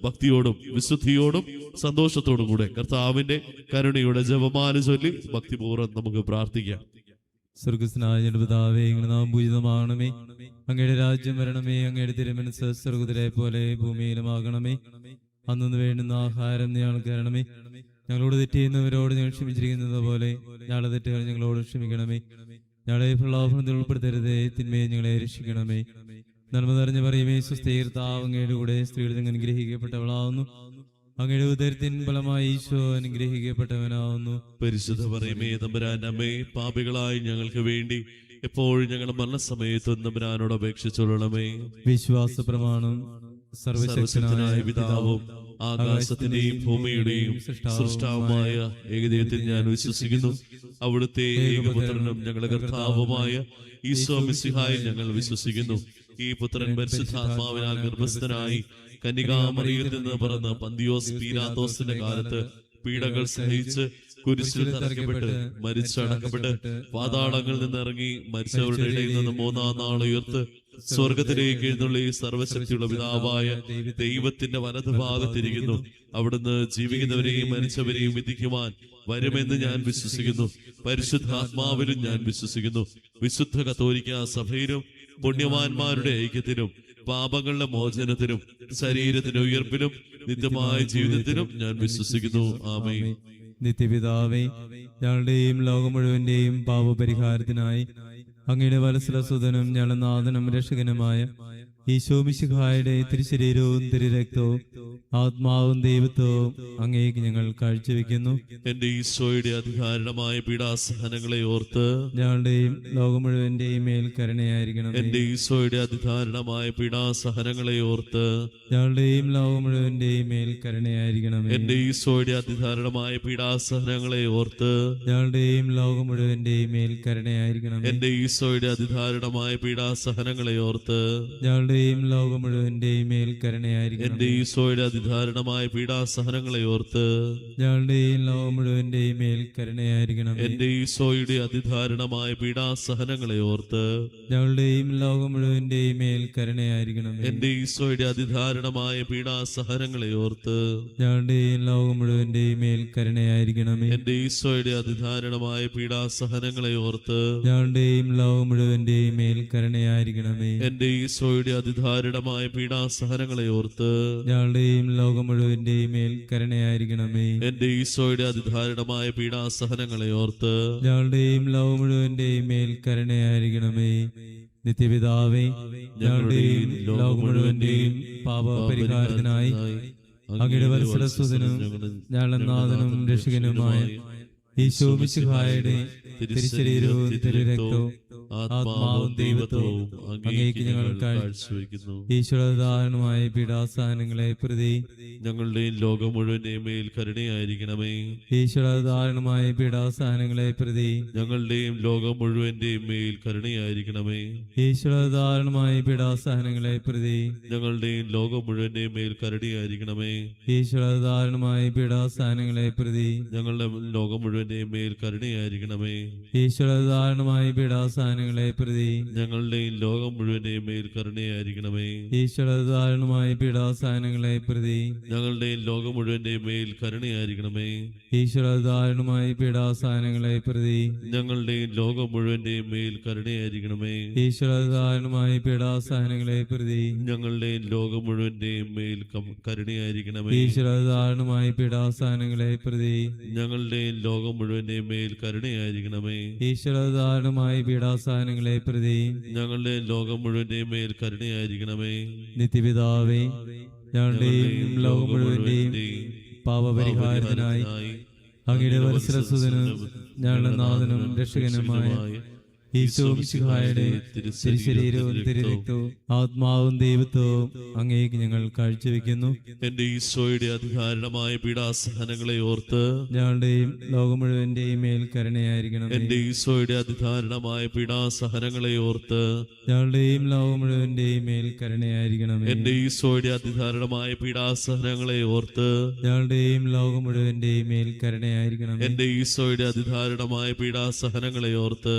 ഭക്തിയോടും വിശുദ്ധിയോടും സന്തോഷത്തോടും കൂടെ കർത്താവിന്റെ കരുണയുടെ ജപമാല ചൊല്ലി ഭക്തിപൂർവ്വം നമുക്ക് പ്രാർത്ഥിക്കാം. സ്വർഗസ്നായ ഞങ്ങളുടെ പിതാവേ, അങ്ങയുടെ നാമം പൂജിതമാകണമേ. അങ്ങയുടെ രാജ്യം വരണമേ. അങ്ങയുടെ തിരുമനസ്സ് സ്വർഗ്ഗത്തിലെ പോലെ ഭൂമിയിലുമാകണമേ. അന്നു വേണ്ടുന്ന ആഹാരം ഞങ്ങൾക്ക് തരണമേ. ഞങ്ങളോട് തെറ്റ് ചെയ്യുന്നവരോട് ഞങ്ങൾ ക്ഷമിച്ചിരിക്കുന്നത് പോലെ ഞങ്ങളുടെ തെറ്റുകൾ ഞങ്ങളോട് ക്ഷമിക്കണമേ. ഞങ്ങളെ പ്രലോഭനത്തിൽ ഉൾപ്പെടുത്തരുതേ, തിന്മയെ ഞങ്ങളെ രക്ഷിക്കണമേ. നന്മ നിറഞ്ഞ പറയുമേ, സ്വസ്തി കർത്താവ് അങ്ങയുടെ കൂടെ സ്ത്രീകളിൽ നിന്ന് അനുഗ്രഹിക്കപ്പെട്ടവളാവുന്നു. അങ്ങയുടെ ഉദരത്തിൻ ഫലമായി ഈശോ അനുഗ്രഹിക്കപ്പെട്ടവനാവുന്നു. പരിശുദ്ധ പറയുമേ തമ്പുരാന്റെ അമ്മേ, പാപികളായി ഞങ്ങൾക്ക് വേണ്ടി എപ്പോഴും ഞങ്ങളുടെ മരണസമയത്തും തമ്പുരാനോട് അപേക്ഷിച്ചൊള്ളണമേ. വിശ്വാസ പ്രമാണം. സർവശക്തനായ പിതാവും ആകാശത്തിന്റെയും ഭൂമിയുടെയും സൃഷ്ടാവുമായ ഏകദൈവത്തിൽ ഞാൻ വിശ്വസിക്കുന്നു. അവിടുത്തെ ഏകപുത്രനും ഞങ്ങളുടെ കർത്താവുമായ ഈശോ മിശിഹായിൽ ഞങ്ങൾ വിശ്വസിക്കുന്നു. ഈ പുത്രൻ പരിശുദ്ധാത്മാവിനാൽ ഗർഭസ്ഥനായി കന്യകാമറിയിൽ നിന്ന് പിറന്ന് പന്തിയോസ് പീലാത്തോസിന്റെ കാലത്ത് പീഡകൾ സഹിച്ച് കുരിശിൽ തറയ്ക്കപ്പെട്ട് മരിച്ചടക്കപ്പെട്ട് പാതാളങ്ങളിൽ നിന്ന് ഇറങ്ങി മരിച്ചവരുടെ ഇടയിൽ നിന്ന് മൂന്നാം നാൾ ഉയർത്ത് സ്വർഗത്തിലേക്ക് എഴുന്നള്ളി സർവശക്തിയുള്ള പിതാവായ ദൈവത്തിന്റെ വലതുഭാഗത്തിരിക്കുന്നു. അവിടുന്ന് ജീവിക്കുന്നവരെയും മരിച്ചവരെയും വിധിക്കുവാൻ വരുമെന്ന് ഞാൻ വിശ്വസിക്കുന്നു. പരിശുദ്ധാത്മാവിലും ഞാൻ വിശ്വസിക്കുന്നു. വിശുദ്ധ കത്തോലിക്കാ സഭയിലും പുണ്യവാന്മാരുടെ ഐക്യത്തിലും പാപങ്ങളുടെ മോചനത്തിനും ശരീരത്തിന്റെ ഉയർപ്പിനും നിത്യമായ ജീവിതത്തിനും ഞാൻ വിശ്വസിക്കുന്നു. ആമേൻ. നിത്യപിതാവേ, ഞങ്ങളുടെയും ലോകം മുഴുവന്റെയും പാപപരിഹാരത്തിനായി അങ്ങയുടെ വത്സലസുതനും ഞങ്ങളുടെ നാഥനും രക്ഷകനുമായ ഈശോ മിശിഹായുടെ തിരുശരീരവും തിരുരക്തവും ആത്മാവും ദൈവത്വവും അങ്ങേക്ക് ഞങ്ങൾ കാഴ്ചവെക്കുന്നു. എന്റെ ഈശോയുടെ അതികാരണമായ പീഡാസഹനങ്ങളെ ഓർത്ത് ഞങ്ങളുടെയും ലോകം മുഴുവന്റെയും മേൽ കരുണയായിരിക്കണം. എന്റെ ഈശോയുടെ അതികാരണമായ പീഡാസഹനങ്ങളെ ഓർത്ത് ഞങ്ങളുടെയും ലോകം മുഴുവന്റെയും മേൽ കരുണയായിരിക്കണം. എന്റെ ഈശോയുടെ അതികാരണമായ പീഡാസഹനങ്ങളെ ഓർത്ത് ഞങ്ങളുടെയും ലോകം മുഴുവന്റെയും മേൽ കരുണയായിരിക്കണം. എന്റെ ഈശോയുടെ അതികാരണമായ പീഡാസഹനങ്ങളെ ഓർത്ത് ഞങ്ങളുടെയും ലോകം മുഴുവന്റെയും മേൽ കരുണയായിരിക്കണം. എന്റെ ഈശോയുടെ അതിധാരണമായ പീഡാസഹനങ്ങളെ ഓർത്ത് ഞങ്ങളുടെയും ലോകം മുഴുവന്റെയും മേൽ കരുണയായിരിക്കണം. എന്റെ ഈശോയുടെ അതിധാരണമായ പീഡാസഹനങ്ങളെ ഓർത്ത് ഞങ്ങളുടെയും ലോകം മുഴുവന്റെയും മേൽ കരുണയായിരിക്കണം. എന്റെ ഈശോയുടെ അതിധാരണമായ പീഡാസഹനങ്ങളെ ഓർത്ത് ഞങ്ങളുടെയും ലോകം മുഴുവന്റെയും മേൽ കരുണയായിരിക്കണം. എന്റെ ഈശോയുടെ അതിധാരണമായ പീഡാസഹനങ്ങളെ ഓർത്ത് ഞങ്ങളുടെയും ലോകം മുഴുവന്റെയും മേൽ കരുണയായിരിക്കണമേ. എന്റെ ഈശോയുടെ അതിധാരണമായ പീഡാസഹനങ്ങളെ ഓർത്ത് ഞങ്ങളുടെയും ലോകം മുഴുവന്റെയും മേൽ കരുണയായിരിക്കണമേ. എന്റെ ഈശോയുടെ അതിധാരണമായ പീഡാസഹനങ്ങളെ ഓർത്ത് ഞങ്ങളുടെയും ലോകം മുഴുവന്റെയും മേൽ കരുണയായിരിക്കണമേ. നിത്യപിതാവേ, ഞങ്ങളുടെയും ലോകം മുഴുവന്റെയും പാപപരിഹാരത്തിനായി അങ്ങയുടെ വത്സലസുതനും ഞങ്ങളുടെ നാഥനും രക്ഷകനുമായ ഈശോ മിശിഹായുടെ തിരുശരീരവും തിരുരക്തവും ആത്മാവും ദൈവത്വവും അങ്ങേക്ക് ഞങ്ങൾ കാഴ്ചവെക്കുന്നു. ഈശ്വരദാനമായ പീഡാസഹനങ്ങളെ പ്രതി ഞങ്ങളുടെയും ലോകം മുഴുവന്റെയും മേൽ കരുണയായിരിക്കണമേ. ഈശ്വരദാനമായ പീഡാസഹനങ്ങളെ പ്രതി ഞങ്ങളുടെയും ലോകം മുഴുവന്റെയും മേൽ കരുണയായിരിക്കണമേ. ഈശ്വരദാനമായ പീഡാസഹനങ്ങളെ പ്രതി ഞങ്ങളുടെയും ലോകം മുഴുവന്റെയും മേൽ കരുണയായിരിക്കണമേ. ഈശ്വരദാനമായ പീഡാസഹനങ്ങളെ പ്രതി ഞങ്ങളുടെ ലോകം മുഴുവന്റെയും മേൽ കരുണയായിരിക്കണമേ. ഈശ്വരദാനമായ പീഡാസഹനങ്ങളെ പ്രതി ഞങ്ങളുടെയും ലോകം മുഴുവന്റെയും മേൽ കരുണയായിരിക്കണമേ. ഈശ്വരദാനമായ പീഡാസഹനങ്ങളെ പ്രതി ഞങ്ങളുടെയും ലോകം മുഴുവന്റെയും മേൽ കരുണയായിരിക്കണമേ. ഈശ്വരദാനമായ പീഡാസഹനങ്ങളെ പ്രതി ഞങ്ങളുടെയും ലോകം മുഴുവന്റെയും മേൽ കരുണയായിരിക്കണമേ. ഈശ്വരദാനമായ പീഡാസഹനങ്ങളെ പ്രതി ഞങ്ങളുടെയും ലോകം മുഴുവന്റെയും മേൽ കരുണയായിരിക്കണമേ. ഈശ്വരദാനമായ പീഡാസഹനങ്ങളെ പ്രതി ഞങ്ങളുടെയും ലോകം മുഴുവന്റെയും മേൽ കരുണയായിരിക്കണമേ. ഈശ്വരദാനമായ പീഡാസഹനങ്ങളെ പ്രതി ഞങ്ങളുടെ ലോകം മുഴുവന്റെയും മേൽ കരുണയായിരിക്കണമേ. നിത്യപിതാവേ, ഞങ്ങളുടെയും ലോകം മുഴുവന്റെയും പാപപരിഹാരത്തിനായി അങ്ങയുടെ വത്സലസുതനും ഞങ്ങളുടെ നാഥനും രക്ഷകനുമായ ഈശോ മിശിഹായുടെ തിരുശരീരവും തിരുരക്തവും ആത്മാവും ദൈവത്വവും അങ്ങേക്ക് ഞങ്ങൾ കാഴ്ചവെക്കുന്നു. എന്റെ ഈശോയുടെ അതികാരണമായ പീഡാസഹനങ്ങളെ ഓർത്ത് ഞങ്ങളുടെയും ലോകം മുഴുവന്റെയും മേൽ കരുണയായിരിക്കണം. എന്റെ ഈശോയുടെ അതിധാരണമായ പീഡാസഹനങ്ങളെ ഓർത്ത് ഞങ്ങളുടെയും ലോകം മുഴുവന്റെയും മേൽ കരുണയായിരിക്കണം. എന്റെ ഈശോയുടെ അതിധാരണമായ പീഡാസഹനങ്ങളെ ഓർത്ത് ഞങ്ങളുടെയും ലോകം മുഴുവന്റെയും മേൽ കരുണയായിരിക്കണം. എന്റെ ഈശോയുടെ അതിധാരണമായ പീഡാസഹനങ്ങളെ ഓർത്ത്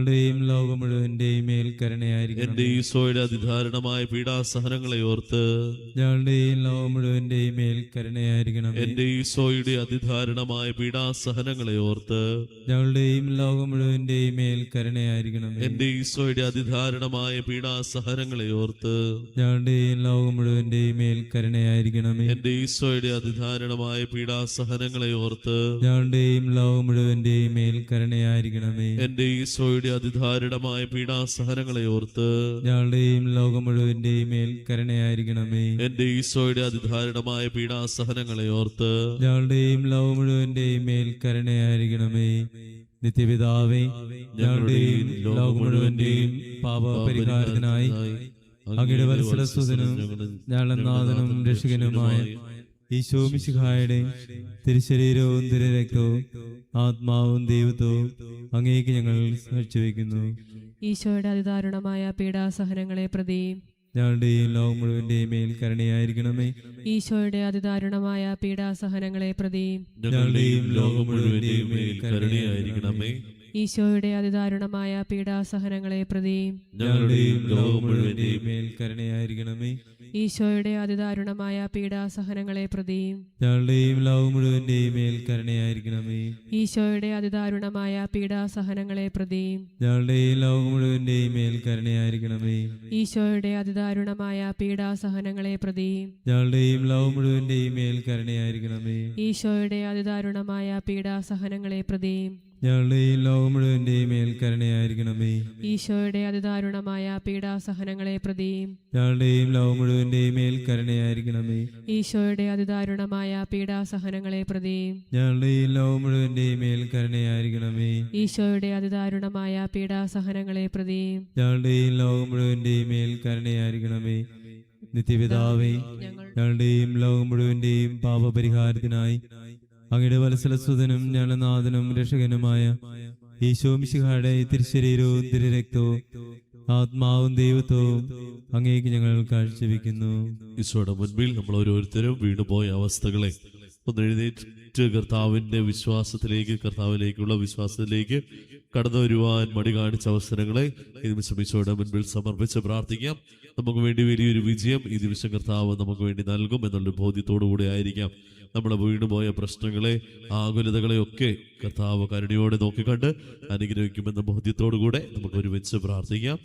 ഞങ്ങളുടെയും ലോകം മുഴുവന്റെയും മേൽ കരുണയായിരിക്കണം. എന്റെ ഈശോയുടെ അതിദാരുണമായ പീഡാസഹനങ്ങളെ ഓർത്ത് ഞങ്ങളുടെയും ലോകം മുഴുവന്റെയും മേൽ കരുണയായിരിക്കണം. എന്റെ ഈശോയുടെ അതിദാരുണമായ പീഡാസഹനങ്ങളെ ഓർത്ത് ഞങ്ങളുടെയും ലോകം മുഴുവന്റെയും മേൽ കരുണയായിരിക്കണം. എന്റെ ഈശോയുടെ അതിദാരുണമായ പീഡാസഹനങ്ങളെ ഓർത്ത് ഞങ്ങളുടെയും ലോകം മുഴുവന്റെയും മേൽ കരുണയായിരിക്കണമേ. എന്റെ ഈശോയുടെ അതിദാരുണമായ പീഡാസഹനങ്ങളെ ഓർത്ത് ഞങ്ങളുടെയും ലോകം മുഴുവന്റെയും മേൽ കരുണയായിരിക്കണമേ. എന്റെ ഈശോയുടെ അതിദാരുണമായ പീഡാസഹനങ്ങളെ ഓർത്ത് ഞങ്ങളുടെയും ലോകം മുഴുവന്റെയും മേൽ കരുണയായിരിക്കണമേ. എന്റെ ഈശോയുടെ അതിദാരുണമായ പീഡാസഹനങ്ങളെ ഓർത്ത് ഞങ്ങളുടെയും ലോകം മുഴുവന്റെയും മേൽ കരുണയായിരിക്കണമേ. നിത്യപിതാവേ, ഞങ്ങളുടെയും ലോകം മുഴുവന്റെയും പാപപരിഹാരത്തിനായി അങ്ങയുടെ വത്സലസുതനും ഞങ്ങളുടെ നാഥനും രക്ഷകനുമായ ഈശോ മിശിഹായുടെ തിരുശരീരവും തിരുരക്തവും ആത്മാവും ദൈവത്വവും അങ്ങേക്ക് ഞങ്ങൾ സാക്ഷിവെക്കുന്നു. ഈശോയുടെ അതിദാരുണമായ പീഡാസഹനങ്ങളെ പ്രതി ഞങ്ങളുടെയും ലോകം മുഴുവന്റെയും മേൽ കരുണയായിരിക്കണമേ. ഈശോയുടെ അതിദാരുണമായ പീഡാസഹനങ്ങളെ പ്രതി ഞങ്ങളുടെയും ലോകം മുഴുവന്റെയും മേൽ കരുണയായിരിക്കണമേ. ഈശോയുടെ അതിദാരുണമായ പീഡാസഹനങ്ങളെ പ്രതി ഞങ്ങളുടെയും ലോകം മുഴുവന്റെയും മേൽ കരുണയായിരിക്കണമേ. ഈശോയുടെ അതിദാരുണമായ പീഡാസഹനങ്ങളെ പ്രതി ഞങ്ങളുടെയും ലോകം മുഴുവന്റെയും മേൽ കരുണയായിരിക്കണമേ. ഈശോയുടെ അതിദാരുണമായ പീഡാസഹനങ്ങളെ പ്രതി ഞങ്ങളുടെയും ലോകം മുഴുവന്റെയും മേൽ കരുണയായിരിക്കണമേ. ഈശോയുടെ അതിദാരുണമായ പീഡാസഹനങ്ങളെ പ്രതി ഞങ്ങളുടെയും ലോകം മുഴുവന്റെയും മേൽ കരുണയായിരിക്കണമേ. ഈശോയുടെ അതിദാരുണമായ പീഡാസഹനങ്ങളെ പ്രതി ഞങ്ങളുടെയും ലോകം മുഴുവന്റെയും മേൽ കരുണയായിരിക്കണമേ. ഈശോയുടെ അതിദാരുണമായ പീഡാസഹനങ്ങളെ പ്രതി ഞങ്ങളുടെയും ലോകം മുഴുവന്റെയും മേൽ കരുണയായിരിക്കണമേ. ഈശോയുടെ അതിദാരുണമായ പീഡാസഹനങ്ങളെ പ്രതി ഞങ്ങളുടെയും ലോകം മുഴുവന്റെയും മേൽ കരുണയായിരിക്കണമേ. ഈശോയുടെ അതിദാരുണമായ പീഡാസഹനങ്ങളെ പ്രതി ഞങ്ങളുടെയും ലോകം മുഴുവന്റെയും മേൽ കരുണയായിരിക്കണമേ. നിത്യപിതാവേ, ഞങ്ങളുടെയും ലോകം മുഴുവന്റെയും പാപപരിഹാരത്തിനായി അങ്ങയുടെ വത്സലസുതനും ഞങ്ങളുടെ നാഥനും രക്ഷകനുമായ ഈശോ മിശിഹായുടെ തിരുശരീരവും തിരുരക്തവും ആത്മാവും ദൈവത്വവും അങ്ങേക്ക് ഞങ്ങൾ കാഴ്ചവെക്കുന്നു. ഈശോയുടെ മുൻപിൽ നമ്മൾ ഓരോരുത്തരും വീണുപോയ അവസ്ഥകളെ ഒന്ന് എഴുന്നേറ്റ് കർത്താവിന്റെ വിശ്വാസത്തിലേക്ക്, കർത്താവിലേക്കുള്ള വിശ്വാസത്തിലേക്ക് കടന്നു വരുവാൻ മടി കാണിച്ച അവസരങ്ങളെ ഈ നിമിഷം ഈശോയുടെ മുൻപിൽ സമർപ്പിച്ച് പ്രാർത്ഥിക്കാം. നമുക്ക് വേണ്ടി വലിയൊരു വിജയം ഈ നിമിഷം കർത്താവ് നമുക്ക് വേണ്ടി നൽകും എന്നുള്ളൊരു ബോധ്യത്തോടു കൂടെ ആയിരിക്കാം. നമ്മളെ വീണുപോയ പ്രശ്നങ്ങളെ, ആകുലതകളെ ഒക്കെ കർത്താവ് കരുണയോടെ നോക്കിക്കണ്ട് അനുഗ്രഹിക്കുമെന്ന ബോധ്യത്തോടു കൂടെ നമുക്ക് ഒരുമിച്ച് പ്രാർത്ഥിക്കാം.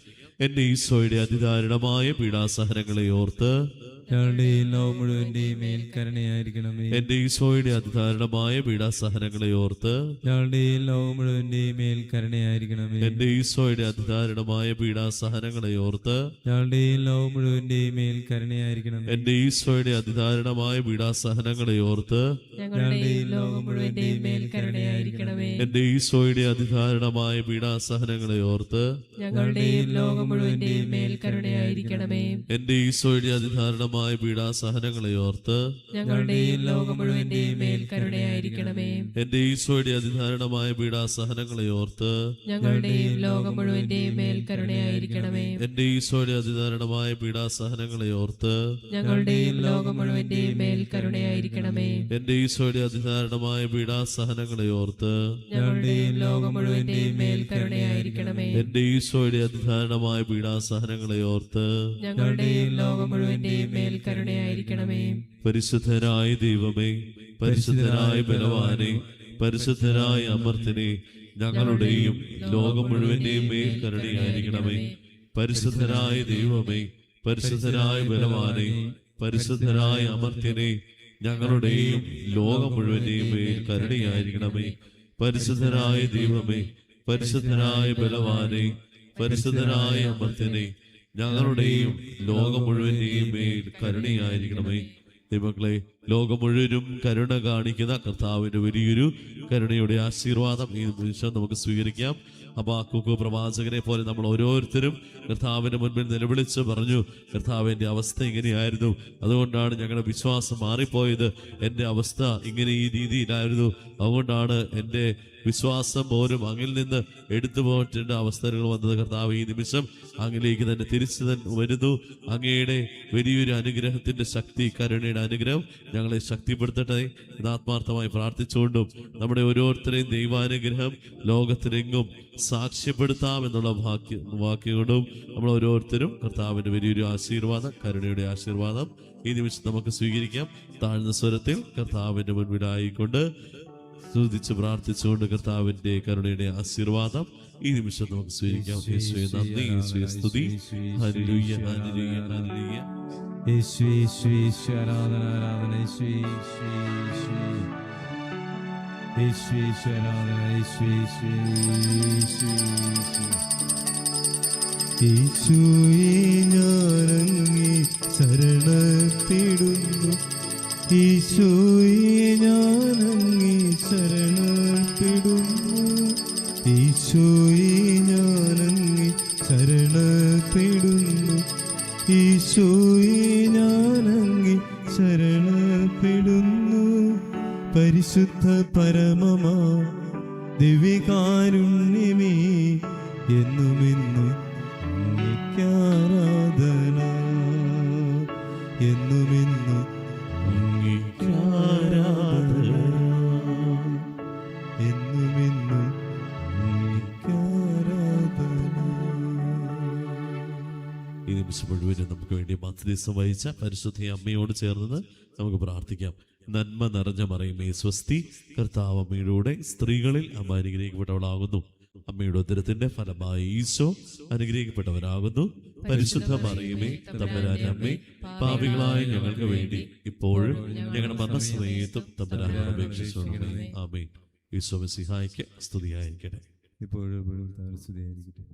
എന്റെ ഈശോയുടെ അതിദാരുണമായ പീഡാസഹനങ്ങളെ ഓർത്ത് ഞങ്ങളുടെയും ലോകം മുഴുവന്റെയും മേൽ കരുണയായിരിക്കണമേ. എന്റെ ഈശോയുടെ അതിദാരുണമായ പീഡാസഹനങ്ങളെ ഓർത്ത് ഞങ്ങളുടെയും ലോകം മുഴുവന്റെയും മേൽ കരുണയായിരിക്കണമേ. എന്റെ ഈശോയുടെ അതിദാരുണമായ പീഡാസഹനങ്ങളെ ഓർത്ത് ഞങ്ങളുടെയും ലോകം മുഴുവന്റെയും മേൽ കരുണയായിരിക്കണമേ. എന്റെ ഈശോയുടെ അതിദാരുണമായ പീഡാസഹനങ്ങളെ ഓർത്ത് ഞങ്ങളുടെയും ലോകം മുഴുവന്റെയും മേൽ കരുണയായിരിക്കണമേ. എന്റെ ഈശോയുടെ അതിദാരുണമായ പീഡാസഹനങ്ങളെ ഓർത്ത് ഞങ്ങളുടെയും ലോകം മുഴുവന്റെയും മേൽ കരുണയായിരിക്കണമേ. എന്റെ ഈശോയുടെ അതിദാരുണമായ പീഡാസഹനങ്ങളെ ഓർത്ത് ഞങ്ങളുടെയും ലോകം മുഴുവന്റെയും മേൽ കരുണയായിരിക്കണമേ. എന്റെ ഈശോയുടെ അതിദാരുണമായ പീഡാസഹനങ്ങളെ ഓർത്ത് ഞങ്ങളുടെയും ലോകം മുഴുവന്റെയും മേൽ കരുണയായിരിക്കണമേ. എന്റെ ഈശോയുടെ അതിദാരുണമായ പീഡാസഹനങ്ങളെ ഓർത്ത് ഞങ്ങളുടെയും ലോകം മുഴുവന്റെയും മേൽ കരുണയായിരിക്കണമേ. എന്റെ ഈശോയുടെ അതിദാരുണമായ പീഡാസഹനങ്ങളെ ഓർത്ത് ഞങ്ങളുടെയും ലോകം മുഴുവന്റെയും മേൽ കരുണയായിരിക്കണമേ. എന്റെ ഈശോയുടെ അതിദാരുണമായ പീഡാസഹനങ്ങളെ ഓർത്ത് ഞങ്ങളുടെയും ലോകം മുഴുവന്റെയും മേൽ കരുണയായിരിക്കണമേ. പരിശുദ്ധനായ ദൈവമേ, പരിശുദ്ധനായ ബലവാനെ, പരിശുദ്ധനായ അമർത്തിനെ, ഞങ്ങളുടെയും ലോകം മുഴുവന്റെയും മേൽ കരുണയായിരിക്കണമേ. പരിശുദ്ധനായ ദൈവമേ, പരിശുദ്ധനായ ബലവാനെ, പരിശുദ്ധനായ അമർത്തിനെ, ഞങ്ങളുടെയും ലോകം മുഴുവന്റെയും മേൽ കരുണയായിരിക്കണമേ. പരിശുദ്ധനായ ദൈവമേ, പരിശുദ്ധനായ ബലവാനെ, പരിശുദ്ധനായ അമർത്തിനെ, ഞങ്ങളുടെയും ലോകം മുഴുവന്റെയും മേൽ കരുണയായിരിക്കണമേ. ദൈവങ്ങളെ, ലോകം മുഴുവനും കരുണ കാണിക്കുന്ന കർത്താവിന്റെ വലിയൊരു കരുണയുടെ ആശീർവാദം ഈ നിമിഷം നമുക്ക് സ്വീകരിക്കാം. ഹബക്കൂക്ക് പ്രവാചകനെ പോലെ നമ്മൾ ഓരോരുത്തരും കർത്താവിന്റെ മുൻപിൽ നിലവിളിച്ച് പറഞ്ഞു, കർത്താവിന്റെ അവസ്ഥ ഇങ്ങനെയായിരുന്നു, അതുകൊണ്ടാണ് ഞങ്ങളുടെ വിശ്വാസം മാറിപ്പോയത്. എൻ്റെ അവസ്ഥ ഇങ്ങനെ ഈ രീതിയിലായിരുന്നു, അതുകൊണ്ടാണ് എൻ്റെ വിശ്വാസം പോലും അങ്ങിൽ നിന്ന് എടുത്തു പോറ്റേണ്ട അവസരങ്ങൾ വന്നത് കർത്താവ് ഈ നിമിഷം അങ്ങിലേക്ക് തന്നെ തിരിച്ചു തന്നെ വരുന്നു. അങ്ങയുടെ വലിയൊരു അനുഗ്രഹത്തിന്റെ ശക്തി, കരുണയുടെ അനുഗ്രഹം ഞങ്ങളെ ശക്തിപ്പെടുത്തട്ടെ എന്ന് ആത്മാർത്ഥമായി പ്രാർത്ഥിച്ചുകൊണ്ടും നമ്മുടെ ഓരോരുത്തരെയും ദൈവാനുഗ്രഹം ലോകത്തിലെങ്ങും സാക്ഷ്യപ്പെടുത്താമെന്നുള്ള വാക്യങ്ങളും നമ്മൾ ഓരോരുത്തരും കർത്താവിന്റെ വലിയൊരു ആശീർവാദം, കരുണയുടെ ആശീർവാദം ഈ നിമിഷം നമുക്ക് സ്വീകരിക്കാം. താഴ്ന്ന സ്വരത്തിൽ കർത്താവിന്റെ മുൻപിലായിക്കൊണ്ട് സ്തുതിച്ച് പ്രാർത്ഥിച്ചുകൊണ്ട് കർത്താവിന്റെ കരുണയുടെ ആശീർവാദം ഈ നിമിഷം നമുക്ക് സ്വീകരിക്കാം. യേശുവേ നന്ദി, യേശുവേ സ്തുതി. Hallelujah, hallelujah, hallelujah. യേശുവേ, യേശുവേ, യേശുവേ, ആരാധന, ആരാധന. യേശുവേ, യേശുവേ, യേശുവേ, യേശുവേ, യേശുവേ, ആരാധന. യേശുവേ, യേശുവേ, യേശുവേ, യേശുവേ, ഞാനങ്ങേ ശരണപ്പെടുന്നു. ഈശോയെ ഞാനങ്ങേ ശരണപ്പെടുന്നു. ഈശോയെ ഞാനങ്ങേ ശരണപ്പെടുന്നു. ഈശോയെ ഞാനങ്ങേ ശരണപ്പെടുന്നു. പരിശുദ്ധ പരമമാ ദിവ്യകാരുണ്യമേ, എന്നുമെന്നും അങ്ങേക്കാരാധന, എന്നുമെന്നും അങ്ങേക്കാരാധന, എന്നുമെന്നും അങ്ങേക്കാരാധന. ഈ നിമിഷം മുഴുവനും നമുക്ക് വേണ്ടി മധ്യസ്ഥം വഹിച്ച പരിശുദ്ധ അമ്മയോട് ചേർന്നത് നമുക്ക് പ്രാർത്ഥിക്കാം. നന്മ നിറഞ്ഞ മറിയമേ സ്വസ്തി, കർത്താവ് അമ്മയുടെ സ്ത്രീകളിൽ അമ്മ അനുഗ്രഹിക്കപ്പെട്ടവളാകുന്നു. അമ്മയുടെ ഉദരത്തിന്റെ ഫലമായി ഈശോ അനുഗ്രഹിക്കപ്പെട്ടവരാകുന്നു. പരിശുദ്ധ മറിയമേ തമ്പുരാന്റെ അമ്മേ, പാപികളായ ഞങ്ങൾക്ക് വേണ്ടി ഇപ്പോഴും ഞങ്ങളുടെ മരണസമയത്തും തമ്പുരാനോട് അപേക്ഷിച്ചുകൊള്ളണമേ. ആമേൻ. ഈശോ മിശിഹായ്ക്ക് സ്തുതിയായിരിക്കട്ടെ. ഇപ്പോഴും സ്തുതിയായിരിക്കട്ടെ.